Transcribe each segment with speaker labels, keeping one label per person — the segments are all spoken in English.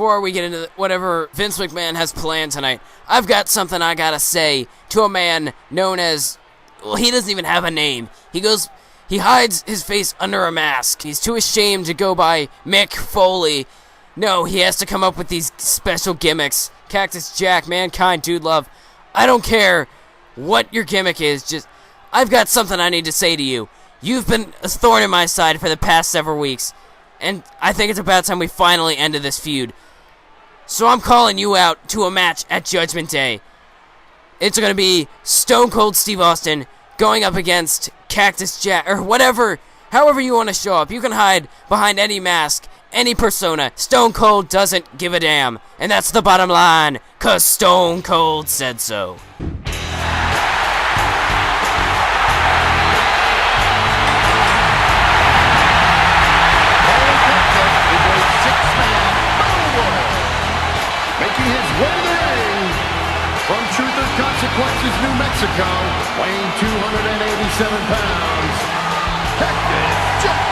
Speaker 1: before we get into whatever Vince McMahon has planned tonight, I've got something I gotta say to a man known as, well, he doesn't even have a name. He hides his face under a mask. He's too ashamed to go by Mick Foley. No, he has to come up with these special gimmicks. Cactus Jack, Mankind, Dude Love. I don't care what your gimmick is, just, I've got something I need to say to you. You've been a thorn in my side for the past several weeks, and I think it's about time we finally ended this feud. So I'm calling you out to a match at Judgment Day. It's going to be Stone Cold Steve Austin going up against Cactus Jack, or whatever, however you want to show up. You can hide behind any mask, any persona. Stone Cold doesn't give a damn. And that's the bottom line, 'cause Stone Cold said so.
Speaker 2: Making his way to the ring from Truth or Consequences, New Mexico, weighing 287 pounds, Cactus Jack.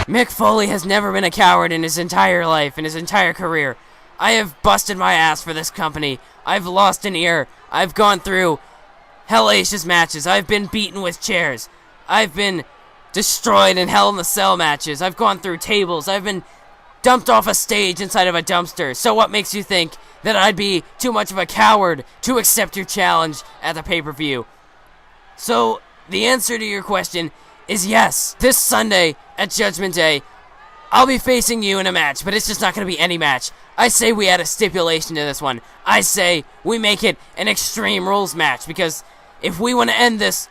Speaker 1: Mick Foley has never been a coward in his entire life, in his entire career. I have busted my ass for this company. I've lost an ear. I've gone through hellacious matches. I've been beaten with chairs. I've been destroyed in Hell in the Cell matches. I've gone through tables. I've been dumped off a stage inside of a dumpster. So what makes you think that I'd be too much of a coward to accept your challenge at the pay-per-view? So the answer to your question is yes. This Sunday at Judgment Day, I'll be facing you in a match, but it's just not going to be any match. I say we add a stipulation to this one. I say we make it an Extreme Rules match, because if we want to end this,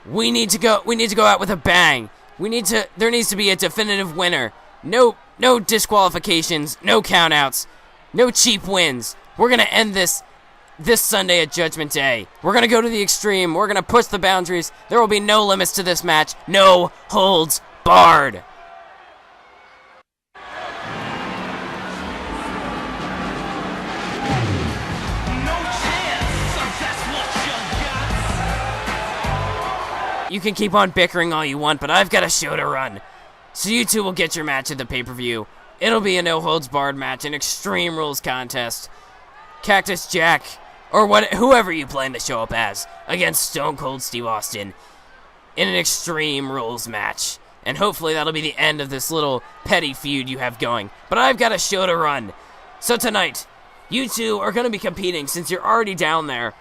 Speaker 1: we need to go out with a bang. There needs to be a definitive winner. No disqualifications, no countouts, no cheap wins. We're going to end this Sunday at Judgment Day. We're going to go to the extreme. We're going to push the boundaries. There will be no limits to this match. No holds barred. You can keep on bickering all you want, but I've got a show to run. So you two will get your match at the pay-per-view. It'll be a no-holds-barred match, an Extreme Rules contest. Cactus Jack, or whoever you plan to show up as, against Stone Cold Steve Austin in an Extreme Rules match. And hopefully that'll be the end of this little petty feud you have going. But I've got a show to run. So tonight, you two are going to be competing since you're already down there.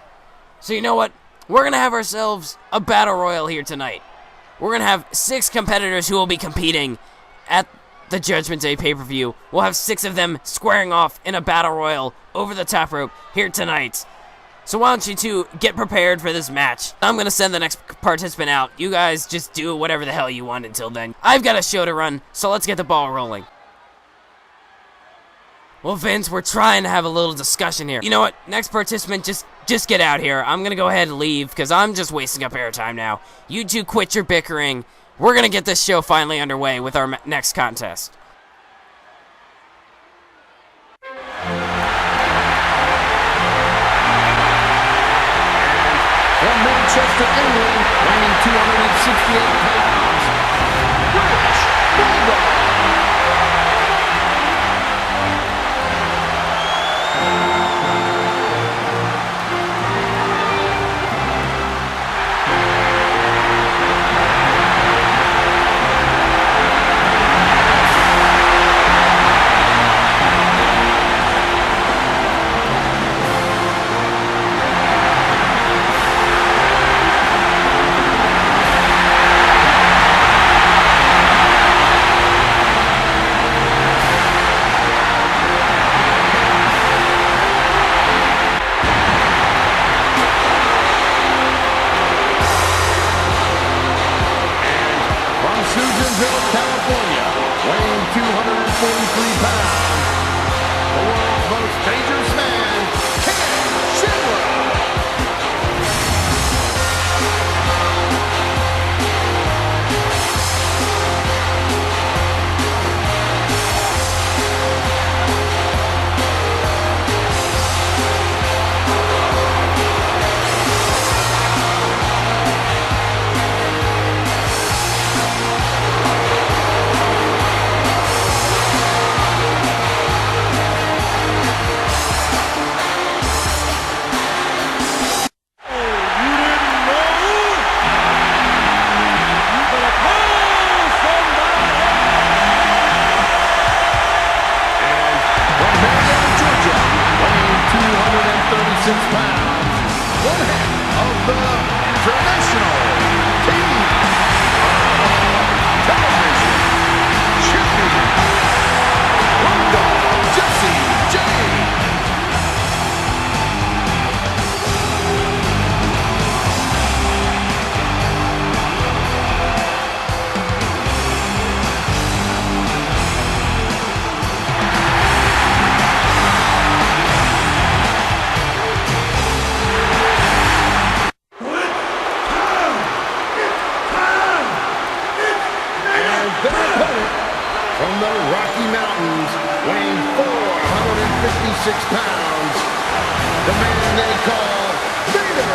Speaker 1: So you know what? We're going to have ourselves a battle royal here tonight. We're going to have 6 competitors who will be competing at the Judgment Day pay-per-view. We'll have 6 of them squaring off in a battle royal over the top rope here tonight. So why don't you two get prepared for this match? I'm going to send the next participant out. You guys just do whatever the hell you want until then. I've got a show to run, so let's get the ball rolling. Well, Vince, we're trying to have a little discussion here. You know what? Next participant, just get out here. I'm going to go ahead and leave because I'm just wasting up airtime now. You two quit your bickering. We're going to get this show finally underway with our next contest.
Speaker 2: From Manchester, England, weighing 268 pounds, British Bulldog. pounds, one half of the traditional team television champion, Road Dogg Jesse James. From the Rocky Mountains, weighing 456 pounds, the man they call Vader.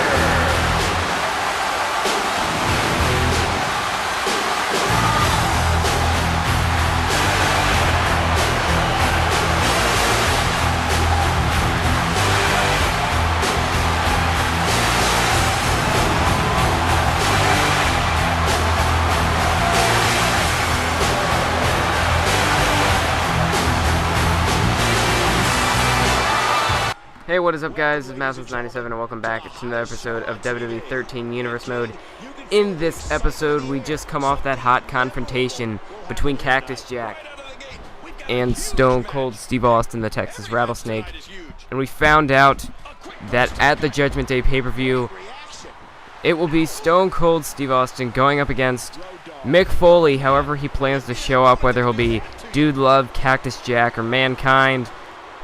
Speaker 1: Hey, what is up, guys? It's Masters97 and welcome back to another episode of WWE 13 Universe Mode. In this episode, we just come off that hot confrontation between Cactus Jack and Stone Cold Steve Austin, the Texas Rattlesnake. And we found out that at the Judgment Day pay-per-view, it will be Stone Cold Steve Austin going up against Mick Foley, however he plans to show up, whether he'll be Dude Love, Cactus Jack, or Mankind.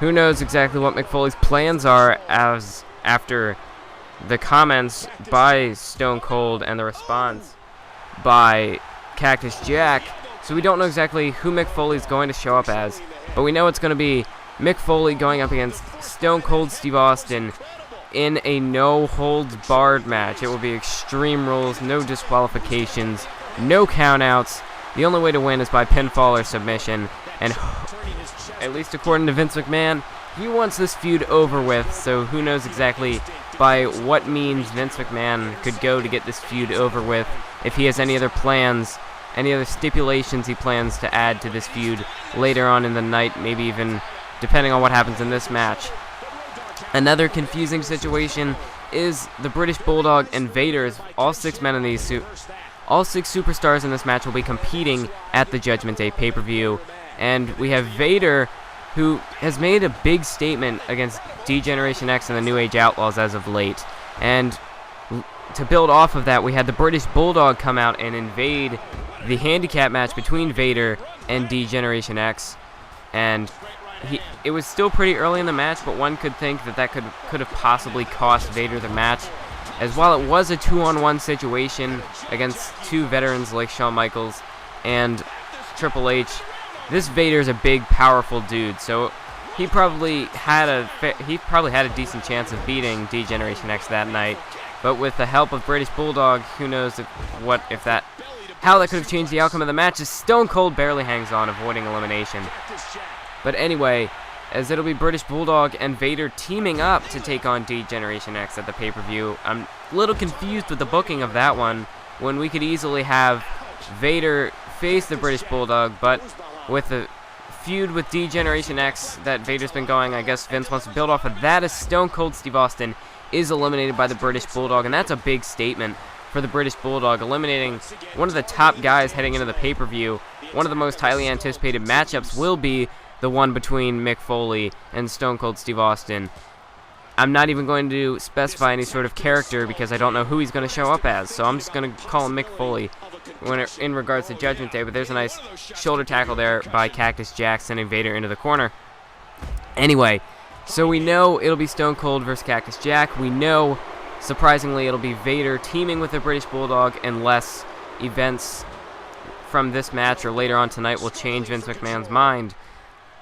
Speaker 1: Who knows exactly what Mick Foley's plans are, as after the comments by Stone Cold and the response by Cactus Jack. So we don't know exactly who Mick Foley's going to show up as, but we know it's going to be Mick Foley going up against Stone Cold Steve Austin in a no-holds-barred match. It will be Extreme Rules, no disqualifications, no countouts. The only way to win is by pinfall or submission, and at least according to Viince Mchmahon, he wants this feud over with, so who knows exactly by what means Viince McMahon could go to get this feud over with, if he has any other plans, any other stipulations he plans to add to this feud later on in the night, maybe even depending on what happens in this match. Another confusing situation is the British Bulldog and Vader. All six superstars in this match will be competing at the Judgment Day pay-per-view. And we have Vader, who has made a big statement against D-Generation X and the New Age Outlaws as of late. And to build off of that, we had the British Bulldog come out and invade the handicap match between Vader and D-Generation X. And it was still pretty early in the match, but one could think that could have possibly cost Vader the match. As while it was a 2-on-1 situation against two veterans like Shawn Michaels and Triple H, this Vader's a big, powerful dude, so he probably had a decent chance of beating D-Generation X that night. But with the help of British Bulldog, who knows how that could have changed the outcome of the match, as Stone Cold barely hangs on, avoiding elimination. But anyway, as it'll be British Bulldog and Vader teaming up to take on D-Generation X at the pay-per-view. I'm a little confused with the booking of that one, when we could easily have Vader face the British Bulldog, but with the feud with D-Generation X that Vader's been going, I guess Vince wants to build off of that, as Stone Cold Steve Austin is eliminated by the British Bulldog, and that's a big statement for the British Bulldog, eliminating one of the top guys heading into the pay-per-view. One of the most highly anticipated matchups will be the one between Mick Foley and Stone Cold Steve Austin. I'm not even going to specify any sort of character because I don't know who he's going to show up as, so I'm just going to call him Mick Foley in regards to Judgment Day. But there's a nice shoulder tackle there by Cactus Jack, sending Vader into the corner. Anyway, so we know it'll be Stone Cold versus Cactus Jack. We know, surprisingly, it'll be Vader teaming with the British Bulldog, unless events from this match or later on tonight will change Vince McMahon's mind.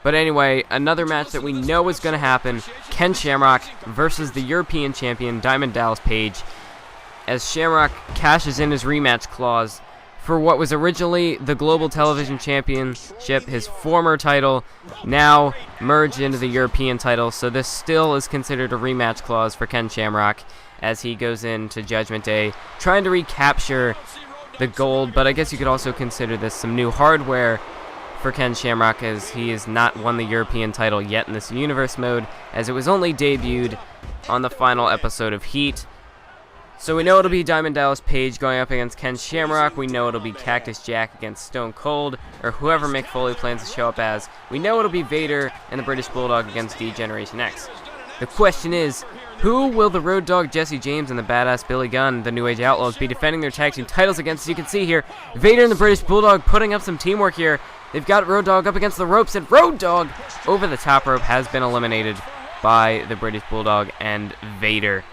Speaker 1: But anyway, another match that we know is going to happen, Ken Shamrock versus the European champion, Diamond Dallas Page, as Shamrock cashes in his rematch clause for what was originally the Global Television Championship, his former title, now merged into the European title. So this still is considered a rematch clause for Ken Shamrock as he goes into Judgment Day, trying to recapture the gold, but I guess you could also consider this some new hardware for Ken Shamrock, as he has not won the European title yet in this Universe mode, as it was only debuted on the final episode of Heat. So we know it'll be Diamond Dallas Page going up against Ken Shamrock. We know it'll be Cactus Jack against Stone Cold, or whoever Mick Foley plans to show up as. We know it'll be Vader and the British Bulldog against D-Generation X. The question is, who will the Road Dogg Jesse James and the Badass Billy Gunn, the New Age Outlaws, be defending their tag team titles against? As you can see here, Vader and the British Bulldog putting up some teamwork here. They've got Road Dogg up against the ropes, and Road Dogg over the top rope has been eliminated by the British Bulldog and Vader.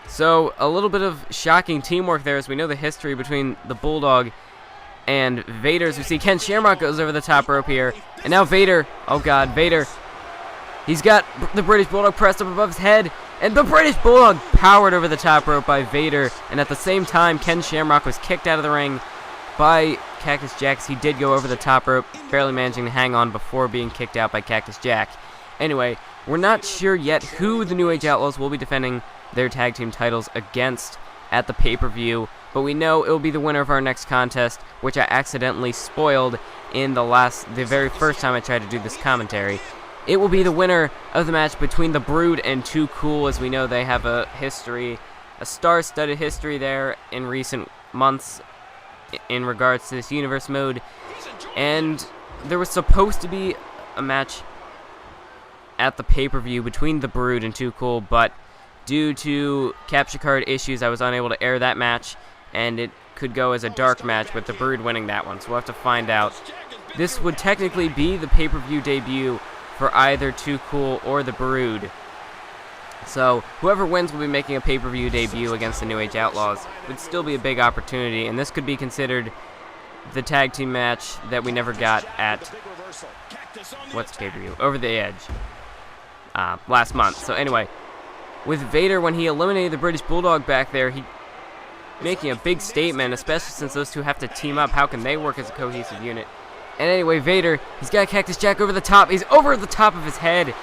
Speaker 1: So a little bit of shocking teamwork there, as we know the history between the Bulldog and Vader. As we see Ken Shamrock goes over the top rope here, and now Vader, oh god, Vader, he's got the British Bulldog pressed up above his head, and the British Bulldog powered over the top rope by Vader, and at the same time, Ken Shamrock was kicked out of the ring by Cactus Jack. He did go over the top rope, barely managing to hang on before being kicked out by Cactus Jack. Anyway, we're not sure yet who the New Age Outlaws will be defending their tag team titles against at the pay-per-view, but we know it will be the winner of our next contest, which I accidentally spoiled in the very first time I tried to do this commentary. It will be the winner of the match between the Brood and Too Cool, as we know they have a history, a star-studded history there in recent months in regards to this Universe mode, and there was supposed to be a match at the pay-per-view between the Brood and Too Cool, but due to capture card issues, I was unable to air that match, and it could go as a dark match with the Brood winning that one, so we'll have to find out. This would technically be the pay-per-view debut for either Too Cool or the Brood. So whoever wins will be making a pay-per-view debut against the New Age Outlaws. It would still be a big opportunity, and this could be considered the tag team match that we never got at what's pay-per-view? Over the Edge last month. So anyway, with Vader, when he eliminated the British Bulldog back there, he making a big statement, especially since those two have to team up. How can they work as a cohesive unit? And anyway, Vader, he's got Cactus Jack over the top. He's over the top of his head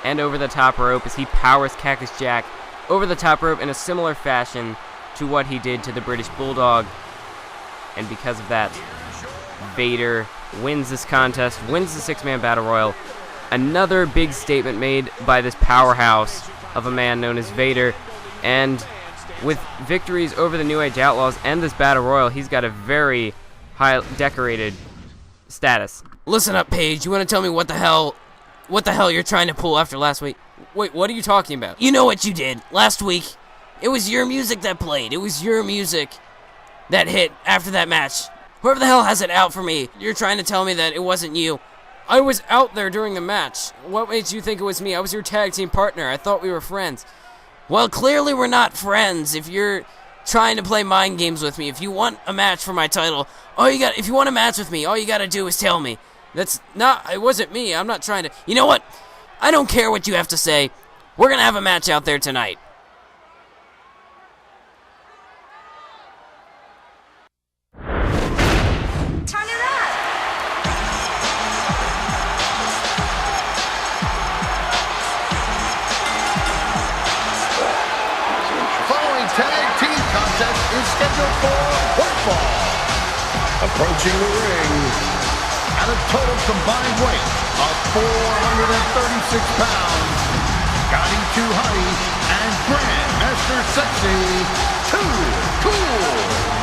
Speaker 1: and over the top rope as he powers Cactus Jack over the top rope in a similar fashion to what he did to the British Bulldog. And because of that, Vader wins this contest, wins the six-man battle royal. Another big statement made by this powerhouse of a man known as Vader. And with victories over the New Age Outlaws and this battle royal, he's got a very high decorated status.
Speaker 3: Listen up, Paige. You want to tell me what the hell you're trying to pull after last week?
Speaker 1: Wait, what are you talking about?
Speaker 3: You know what you did last week. It was your music that played. It was your music that hit after that match. Whoever the hell has it out for me, you're trying to tell me that it wasn't you.
Speaker 1: I was out there during the match. What made you think it was me? I was your tag team partner. I thought we were friends.
Speaker 3: Well, clearly we're not friends if you're trying to play mind games with me. If you want a match for my title, if you want a match with me, all you gotta do is tell me.
Speaker 1: It wasn't me. I'm not trying to.
Speaker 3: You know what? I don't care what you have to say. We're gonna have a match out there tonight.
Speaker 4: Turn it up.
Speaker 2: Following tag team contest is scheduled for one fall. Approaching the ring at a total combined weight of 436 pounds, Scotty 2 Honey and Grandmaster Sexy 2 Cool.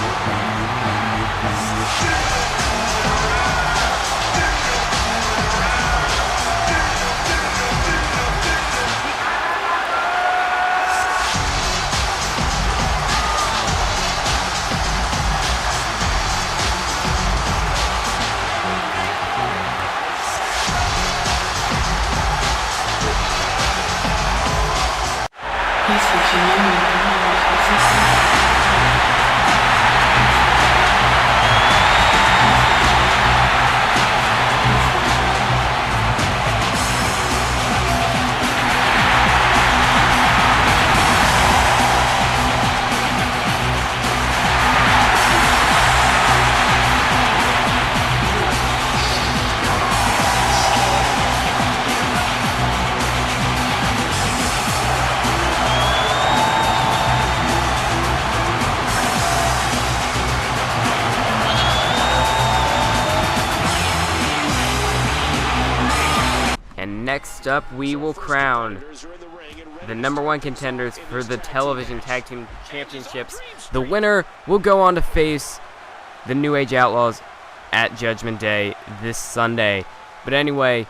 Speaker 1: Next up, we will crown the #1 contenders for the television tag team championships. The winner will go on to face the New Age Outlaws at Judgment Day this Sunday. But anyway,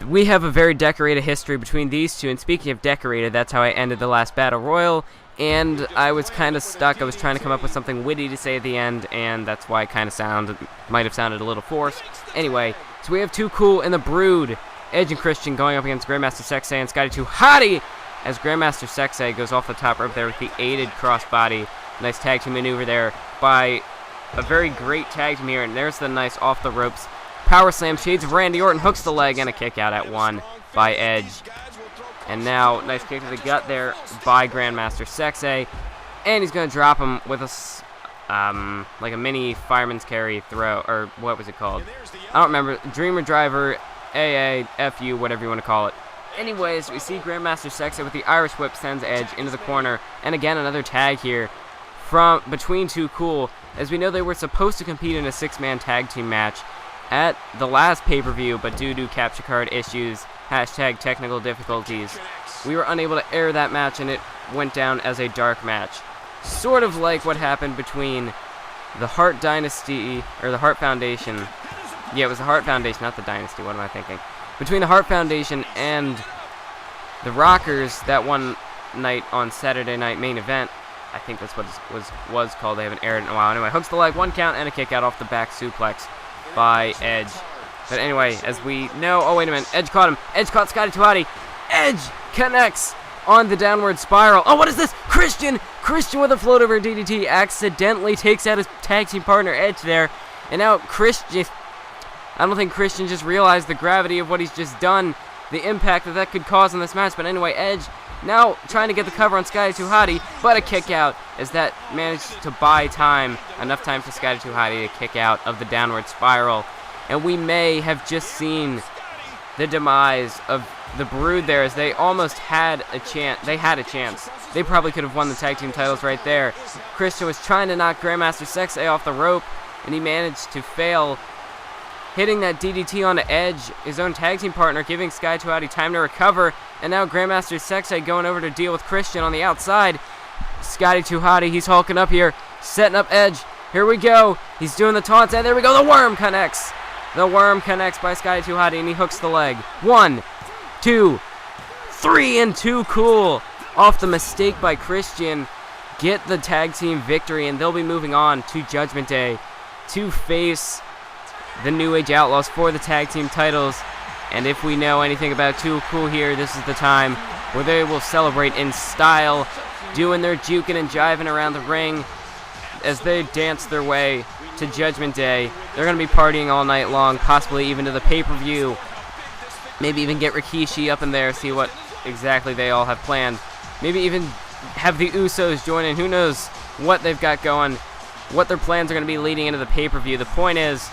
Speaker 1: we have a very decorated history between these two, and speaking of decorated, that's how I ended the last Battle Royal, and I was kind of stuck. I was trying to come up with something witty to say at the end, and that's why it kind of might have sounded a little forced. Anyway, so we have Too Cool and the Brood, Edge and Christian going up against Grandmaster Sexay and Scotty 2 Hottie, as Grandmaster Sexay goes off the top rope there with the aided crossbody. Nice tag team maneuver there by a very great tag team here, and there's the nice off the ropes power slam. Shades of Randy Orton hooks the leg, and a kick out at 1 by Edge. And now, nice kick to the gut there by Grandmaster Sexay, and he's going to drop him with a like a mini fireman's carry throw, or what was it called? I don't remember. Dreamer Driver, AA, FU, whatever you want to call it. Anyways, we see Grandmaster Sexay with the Irish Whip sends Edge into the corner, and again another tag here from between Too Cool, as we know they were supposed to compete in a 6-man tag team match at the last pay-per-view, but due to capture card issues, #technical difficulties, we were unable to air that match, and it went down as a dark match. Sort of like what happened between the Hart Dynasty, or the Hart Foundation. Yeah, it was the Hart Foundation, not the Dynasty. What am I thinking? Between the Hart Foundation and the Rockers that one night on Saturday Night Main Event. I think that's what it was called. They haven't aired it in a while. Anyway, hooks the leg, 1 count, and a kick out off the back suplex by Edge. But anyway, as we know, oh wait a minute, Edge caught him. Edge caught Scotty 2 Hottie. Edge connects on the downward spiral. Oh, what is this? Christian with a float over DDT accidentally takes out his tag team partner Edge there. And now Christian, I don't think Christian just realized the gravity of what he's just done, the impact that could cause in this match. But anyway, Edge now trying to get the cover on Scotty 2 Hottie, but a kick out as that managed to buy time, enough time for Scotty 2 Hottie to kick out of the downward spiral. And we may have just seen the demise of the Brood there, as they almost had a chance. They had a chance. They probably could have won the tag team titles right there. Christian was trying to knock Grandmaster Sexay off the rope, and he managed to fail, hitting that DDT on the Edge, his own tag team partner, giving Sky 2 Hottie time to recover. And now Grandmaster Sexay going over to deal with Christian on the outside. Scotty 2 Hottie, he's hulking up here, setting up Edge. Here we go. He's doing the taunts, and there we go. The worm connects. The worm connects by Scotty 2 Hottie, and he hooks the leg. 1, 2, 3, and Too Cool off the mistake by Christian get the tag team victory, and they'll be moving on to Judgment Day to face the New Age Outlaws for the tag team titles. And if we know anything about Too Cool here, this is the time where they will celebrate in style, doing their juking and jiving around the ring as they dance their way to Judgment Day. They're going to be partying all night long, possibly even to the pay-per-view. Maybe even get Rikishi up in there, see what exactly they all have planned. Maybe even have the Usos join in. Who knows what they've got going, what their plans are going to be leading into the pay-per-view. The point is,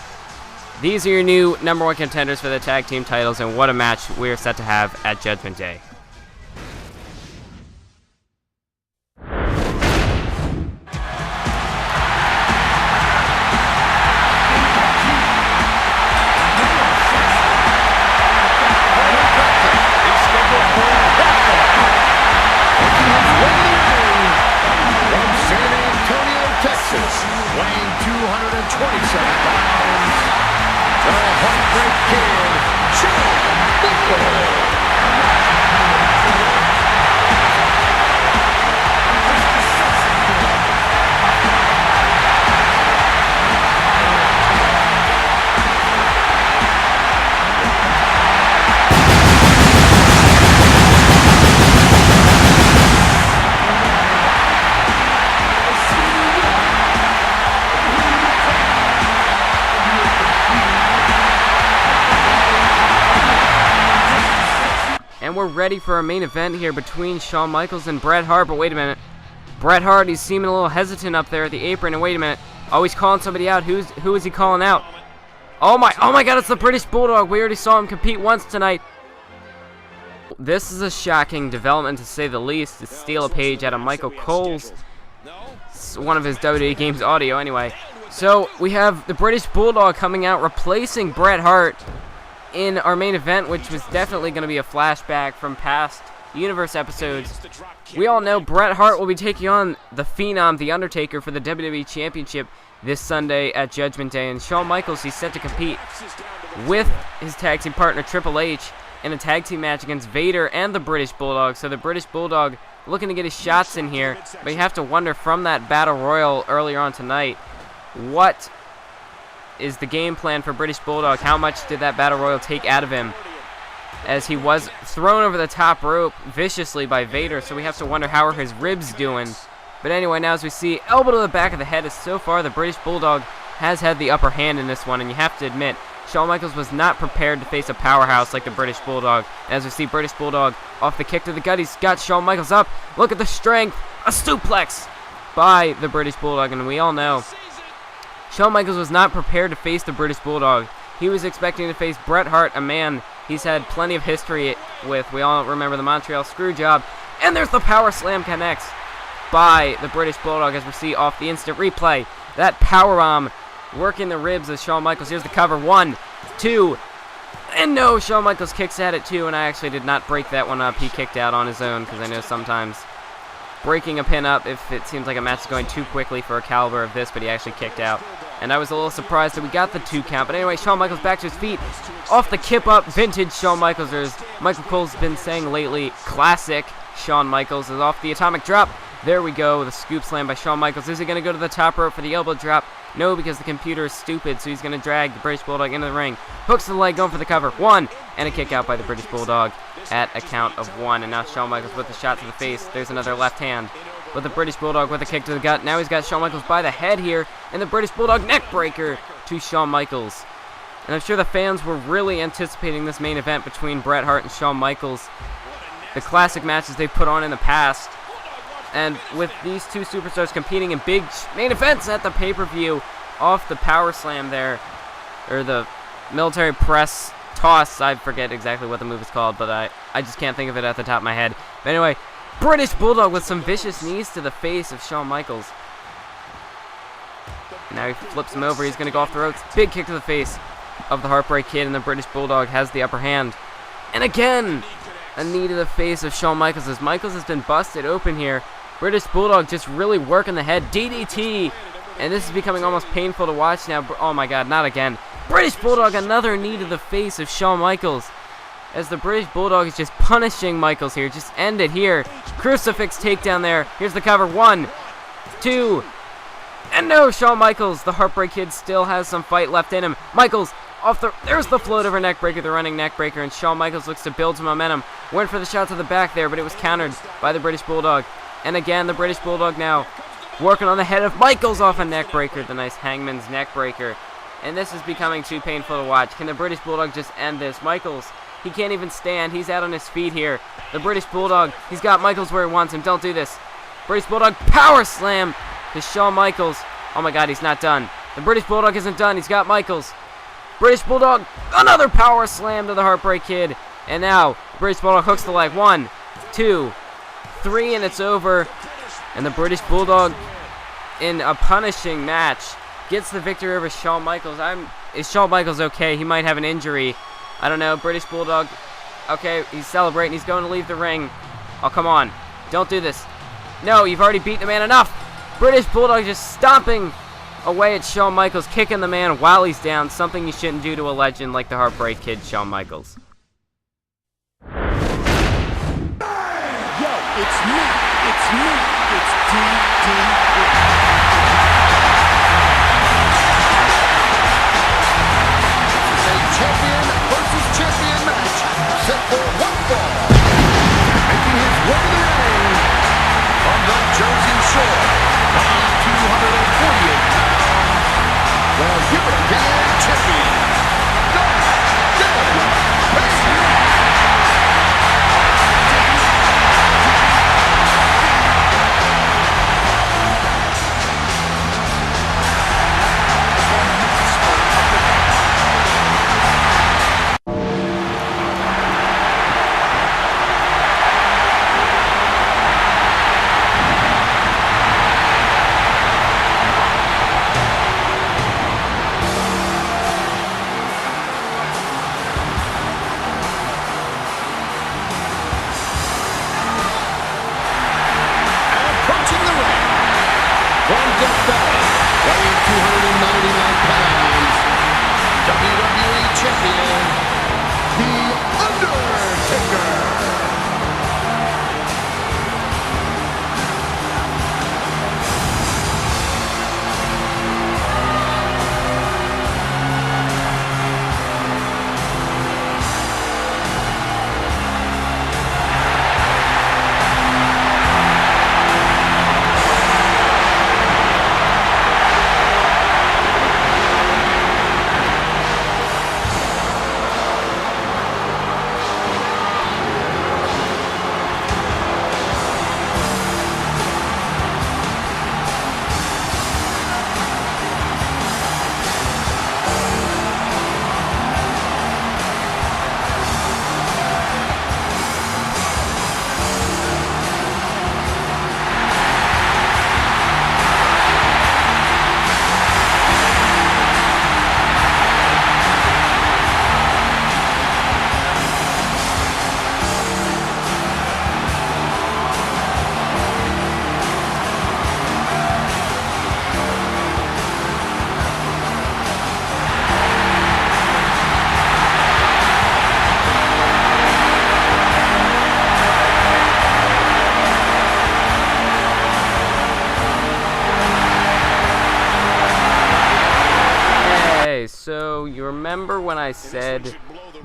Speaker 1: these are your new #1 contenders for the tag team titles, and what a match we are set to have at Judgment Day.
Speaker 2: Weighing 227 pounds, the Heartbreak Kid, Shawn Michaels.
Speaker 1: And we're ready for our main event here between Shawn Michaels and Bret Hart. But wait a minute. Bret Hart, he's seeming a little hesitant up there at the apron. And wait a minute. Oh, he's calling somebody out. Who is he calling out? Oh my God, it's the British Bulldog. We already saw him compete once tonight. This is a shocking development, to say the least. To steal a page out of Michael Cole's, one of his WWE Games audio anyway. So we have the British Bulldog coming out, replacing Bret Hart in our main event, which was definitely going to be a flashback from past Universe episodes. We all know Bret Hart will be taking on the Phenom, The Undertaker, for the WWE Championship this Sunday at Judgment Day, and Shawn Michaels, he's set to compete with his tag team partner Triple H in a tag team match against Vader and the British Bulldog. So the British Bulldog looking to get his shots in here, but you have to wonder from that Battle Royal earlier on tonight, what is the game plan for British Bulldog? How much did that Battle Royal take out of him, as he was thrown over the top rope viciously by Vader? So we have to wonder, how are his ribs doing? But anyway, now as we see, elbow to the back of the head, as so far the British Bulldog has had the upper hand in this one, and you have to admit, Shawn Michaels was not prepared to face a powerhouse like the British Bulldog. As we see British Bulldog off the kick to the gut, he's got Shawn Michaels up. Look at the strength, a suplex by the British Bulldog, and we all know Shawn Michaels was not prepared to face the British Bulldog. He was expecting to face Bret Hart, a man he's had plenty of history with. We all remember the Montreal Screwjob. And there's the Power Slam connects by the British Bulldog, as we see off the instant replay. That powerbomb working the ribs of Shawn Michaels. Here's the cover. 1, 2, and no, Shawn Michaels kicks at it too, and I actually did not break that one up. He kicked out on his own, because I know sometimes breaking a pin up if it seems like a match is going too quickly for a caliber of this, but he actually kicked out. And I was a little surprised that we got the 2 count. But anyway, Shawn Michaels back to his feet. Off the kip up, vintage Shawn Michaels, or as Michael Cole's been saying lately, classic Shawn Michaels, is off the atomic drop. There we go, the scoop slam by Shawn Michaels. Is he going to go to the top rope for the elbow drop? No, because the computer is stupid, so he's going to drag the British Bulldog into the ring. Hooks the leg, going for the cover. 1, and a kick out by the British Bulldog at a count of 1. And now Shawn Michaels with a shot to the face. There's another left hand. With the British Bulldog with a kick to the gut. Now he's got Shawn Michaels by the head here, and the British Bulldog neck breaker to Shawn Michaels. And I'm sure the fans were really anticipating this main event between Bret Hart and Shawn Michaels. The classic matches they've put on in the past. And with these two superstars competing in big main events at the pay-per-view, off the power slam there, or the military press toss, I forget exactly what the move is called, but I just can't think of it at the top of my head. But anyway, British Bulldog with some vicious knees to the face of Shawn Michaels. Now he flips him over, he's going to go off the ropes. Big kick to the face of the Heartbreak Kid, and the British Bulldog has the upper hand. And again, a knee to the face of Shawn Michaels, as Michaels has been busted open here. British Bulldog just really working the head. DDT. And this is becoming almost painful to watch now. Oh my god, not again. British Bulldog, another knee to the face of Shawn Michaels, as the British Bulldog is just punishing Michaels here. Just end it here. Crucifix takedown there. Here's the cover. 1, 2, and no, Shawn Michaels, the Heartbreak Kid, still has some fight left in him. Michaels off the, there's the float over neck breaker, the running neck breaker, and Shawn Michaels looks to build some momentum. Went for the shot to the back there, but it was countered by the British Bulldog. And again, the British Bulldog now working on the head of Michaels off a neck breaker, the nice Hangman's neck breaker. And this is becoming too painful to watch. Can the British Bulldog just end this? Michaels, he can't even stand. He's out on his feet here. The British Bulldog, he's got Michaels where he wants him. Don't do this. British Bulldog power slam to Shawn Michaels. Oh my god, he's not done. The British Bulldog isn't done. He's got Michaels. British Bulldog, another power slam to the Heartbreak Kid. And now, British Bulldog hooks the leg. 1, 2, 3, and it's over. And the British Bulldog, in a punishing match, gets the victory over Shawn Michaels. Is Shawn Michaels okay? He might have an injury. I don't know. British Bulldog, okay, he's celebrating. He's going to leave the ring. Oh, come on. Don't do this. No, you've already beat the man enough. British Bulldog just stomping away at Shawn Michaels, kicking the man while he's down, something you shouldn't do to a legend like the Heartbreak Kid, Shawn Michaels.
Speaker 2: Yo, it's me. It's me. It's DDT. Champion versus champion match set for one fall. Making his way to the ring from the Jersey Shore, weighing 248 pounds, the Hurricane Champion,
Speaker 1: remember when I said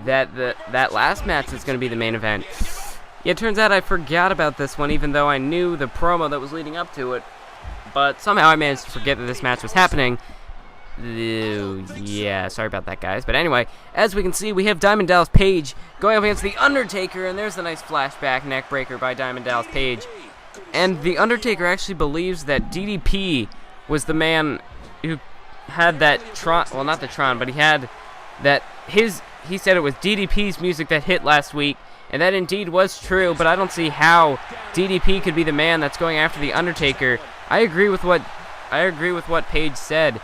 Speaker 1: that that last match was going to be the main event? Yeah, it turns out I forgot about this one, even though I knew the promo that was leading up to it. But somehow I managed to forget that this match was happening. Yeah, sorry about that, guys. But anyway, as we can see, we have Diamond Dallas Page going up against The Undertaker, and there's a nice flashback neckbreaker by Diamond Dallas Page. And The Undertaker actually believes that DDP was the man who had that Tron, well, not the Tron, but he had that he said it was DDP's music that hit last week, and that indeed was true, but I don't see how DDP could be the man that's going after The Undertaker. I agree with what Page said.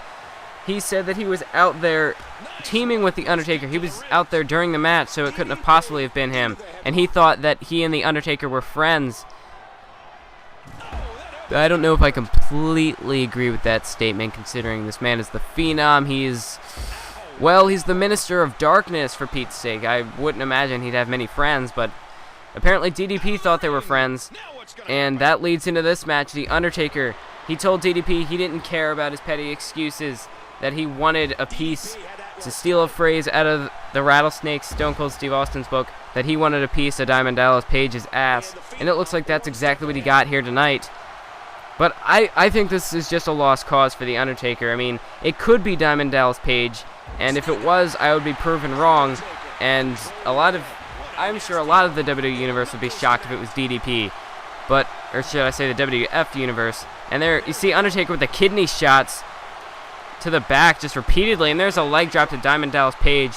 Speaker 1: He said that he was out there teaming with The Undertaker. He was out there during the match, so it couldn't have possibly have been him. And he thought that he and The Undertaker were friends. I don't know if I completely agree with that statement, considering this man is the Phenom. He's the Minister of Darkness, for Pete's sake. I wouldn't imagine he'd have many friends, but apparently DDP thought they were friends. And that leads into this match. The Undertaker, he told DDP he didn't care about his petty excuses, that he wanted a piece, to steal a phrase out of the Rattlesnake Stone Cold Steve Austin's book, that he wanted a piece of Diamond Dallas Page's ass. And it looks like that's exactly what he got here tonight. But I think this is just a lost cause for The Undertaker. I mean, it could be Diamond Dallas Page, and if it was, I would be proven wrong. And I'm sure a lot of the WWE Universe would be shocked if it was DDP. But, or should I say the WWF Universe. And there, you see Undertaker with the kidney shots to the back just repeatedly, and there's a leg drop to Diamond Dallas Page.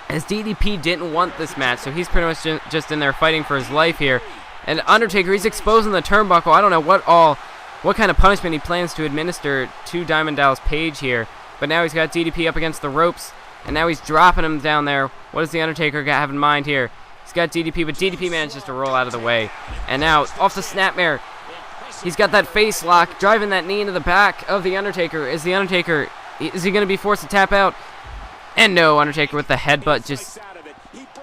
Speaker 1: As DDP didn't want this match, so he's pretty much just in there fighting for his life here. And Undertaker, he's exposing the turnbuckle. I don't know what kind of punishment he plans to administer to Diamond Dallas Page here. But now he's got DDP up against the ropes, and now he's dropping him down there. What does The Undertaker have in mind here? He's got DDP, but DDP manages to roll out of the way. And now, off the snapmare, he's got that face lock, driving that knee into the back of The Undertaker. Is he going to be forced to tap out? And no, Undertaker with the headbutt, just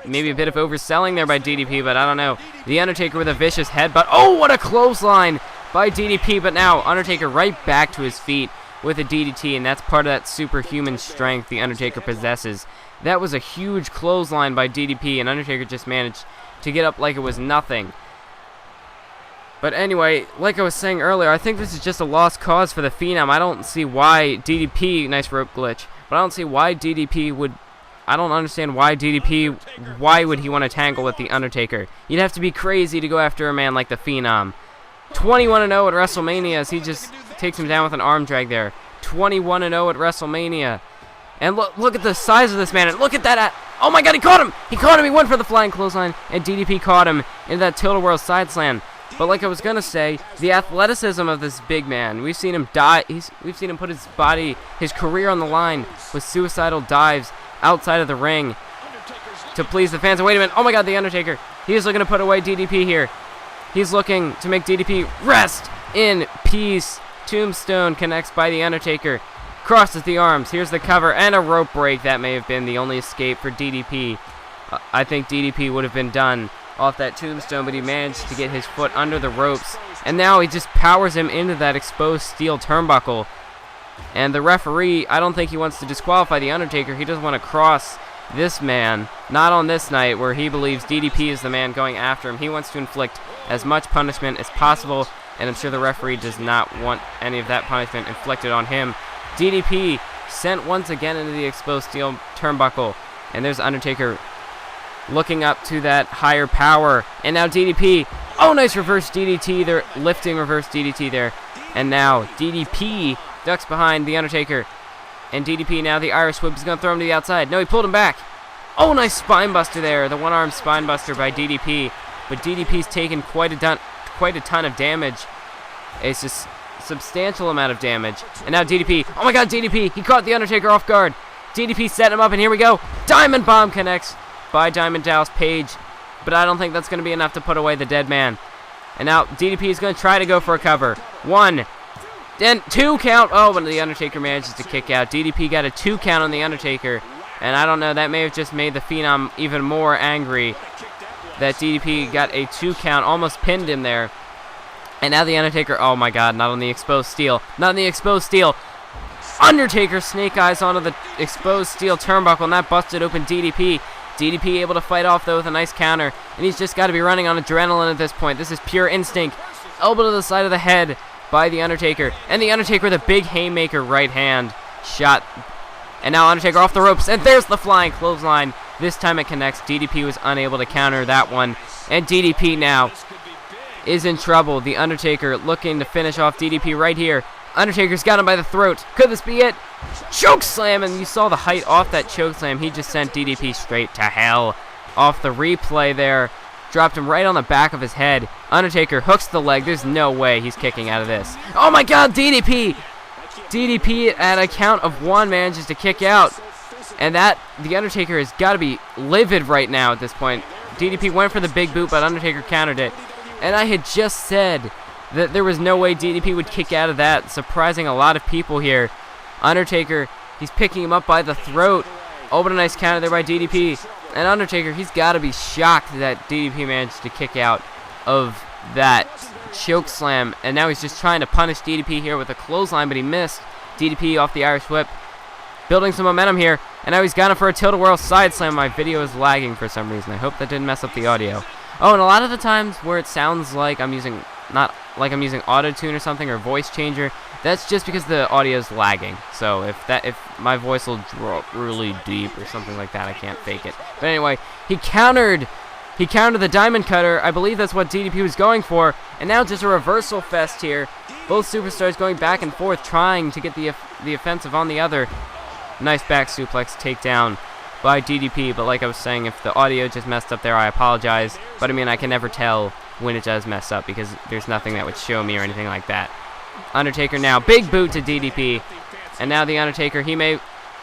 Speaker 1: maybe a bit of overselling there by DDP, but I don't know. The Undertaker with a vicious headbutt. Oh, what a clothesline by DDP, but now Undertaker right back to his feet with a DDT, and that's part of that superhuman strength The Undertaker possesses. That was a huge clothesline by DDP, and Undertaker just managed to get up like it was nothing. But anyway, like I was saying earlier, I think this is just a lost cause for the Phenom. I don't see why DDP, nice rope glitch, but I don't see why DDP would, I don't understand why DDP, why would he want to tangle with The Undertaker? You'd have to be crazy to go after a man like the Phenom. 21-0 at WrestleMania as he just takes him down with an arm drag there. 21-0 at WrestleMania. And look at the size of this man, and look at that. Oh my god, he caught him! He caught him, he went for the flying clothesline, and DDP caught him in that tilt-a-whirl side slam. But like I was gonna say, the athleticism of this big man, we've seen him die, we've seen him put his body, his career on the line with suicidal dives outside of the ring to please the fans. And wait a minute, oh my god, The Undertaker, he is looking to put away DDP here. He's looking to make DDP rest in peace. Tombstone connects by The Undertaker, crosses the arms, here's the cover, and a rope break. That may have been the only escape for DDP. I think DDP would have been done off that tombstone, but he managed to get his foot under the ropes, and now he just powers him into that exposed steel turnbuckle. And the referee, I don't think he wants to disqualify The Undertaker. He doesn't want to cross this man, not on this night where he believes DDP is the man going after him. He wants to inflict as much punishment as possible, and I'm sure the referee does not want any of that punishment inflicted on him. DDP sent once again into the exposed steel turnbuckle, and there's Undertaker looking up to that higher power, and now DDP, oh, nice reverse DDT there, lifting reverse DDT there, and now DDP ducks behind The Undertaker, and DDP now the Irish whip is going to throw him to the outside. No, he pulled him back. Oh, nice spine buster there, the one-arm spine buster by DDP, but DDP's taken quite a ton of damage. It's just substantial amount of damage, and now DDP, oh my god, DDP, he caught The Undertaker off guard. DDP set him up, and here we go, Diamond Bomb connects by Diamond Dallas Page, but I don't think that's going to be enough to put away the dead man. And now DDP is going to try to go for a cover. 1, then 2 count. Oh, but The Undertaker manages to kick out. DDP got a 2 count on The Undertaker, and I don't know, that may have just made the Phenom even more angry that DDP got a 2 count, almost pinned him there. And now The Undertaker, oh my god, not on the exposed steel. Not on the exposed steel.
Speaker 3: Undertaker snake eyes onto the exposed steel turnbuckle, and that busted open DDP. DDP able to fight off, though, with a nice counter, and he's just got to be running on adrenaline at this point. This is pure instinct. Elbow to the side of the head by the Undertaker, and the Undertaker with a big haymaker right hand shot. And now Undertaker off the ropes, and there's the flying clothesline. This time it connects. DDP was unable to counter that one, and DDP now is in trouble. The Undertaker looking to finish off DDP right here. Undertaker's got him by the throat. Could this be it? Choke slam, and you saw the height off that choke slam. He just sent DDP straight to hell. Off the replay there, dropped him right on the back of his head. Undertaker hooks the leg. There's no way he's kicking out of this. Oh my God, DDP! DDP at a count of 1 manages to kick out. And that, the Undertaker has got to be livid right now at this point. DDP went for the big boot, but Undertaker countered it. And I had just said that there was no way DDP would kick out of that, surprising a lot of people here. Undertaker, he's picking him up by the throat. Oh, but a nice counter there by DDP. And Undertaker, he's got to be shocked that DDP managed to kick out of that choke slam. And now he's just trying to punish DDP here with a clothesline, but he missed. DDP off the Irish whip, building some momentum here. And now he's got him for a tilt-a-whirl side slam. My video is lagging for some reason. I hope that didn't mess up the audio. Oh, and a lot of the times where it sounds like I'm using, not like I'm using auto-tune or something, or voice changer, that's just because the audio is lagging. So if my voice will drop really deep or something like that, I can't fake it. But anyway, he countered the diamond cutter. I believe that's what DDP was going for. And now just a reversal fest here. Both superstars going back and forth, trying to get the offensive on the other. Nice back suplex takedown by DDP, but like I was saying, if the audio just messed up there, I apologize. But I mean, I can never tell when it does mess up because there's nothing that would show me or anything like that. Undertaker now, big boot to DDP. And now the Undertaker,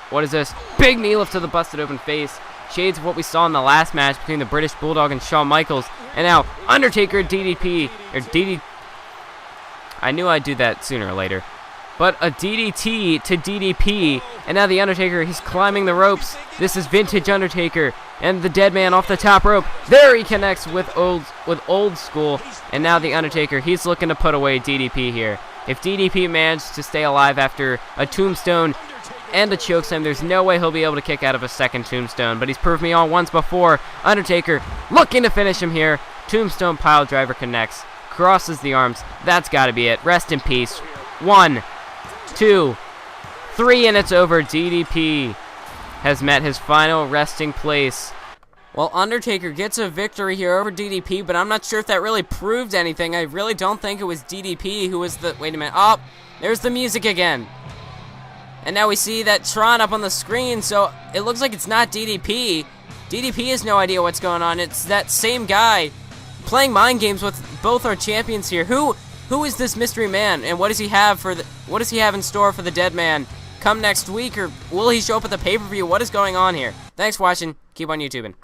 Speaker 3: what is this? Big knee lift to the busted open face. Shades of what we saw in the last match between the British Bulldog and Shawn Michaels. And now, Undertaker DDP, or DD... I knew I'd do that sooner or later. But a DDT to DDP, and now the Undertaker, he's climbing the ropes. This is vintage Undertaker, and the dead man off the top rope. There he connects with old school, and now the Undertaker, he's looking to put away DDP here. If DDP managed to stay alive after a tombstone and a chokeslam, there's no way he'll be able to kick out of a second tombstone, but he's proved me all once before. Undertaker looking to finish him here. Tombstone pile driver connects, crosses the arms. That's got to be it. Rest in peace. 1, 2, 3, and it's over. DDP has met his final resting place.
Speaker 1: Well, Undertaker gets a victory here over DDP, but I'm not sure if that really proved anything. I really don't think it was DDP who was the... Wait a minute. Oh, there's the music again. And now we see that Tron up on the screen, so it looks like it's not DDP. DDP has no idea what's going on. It's that same guy playing mind games with both our champions here. Who is this mystery man, and what does he have in store for the dead man come next week, or will he show up at the pay-per-view? What is going on here? Thanks for watching. Keep on YouTubing.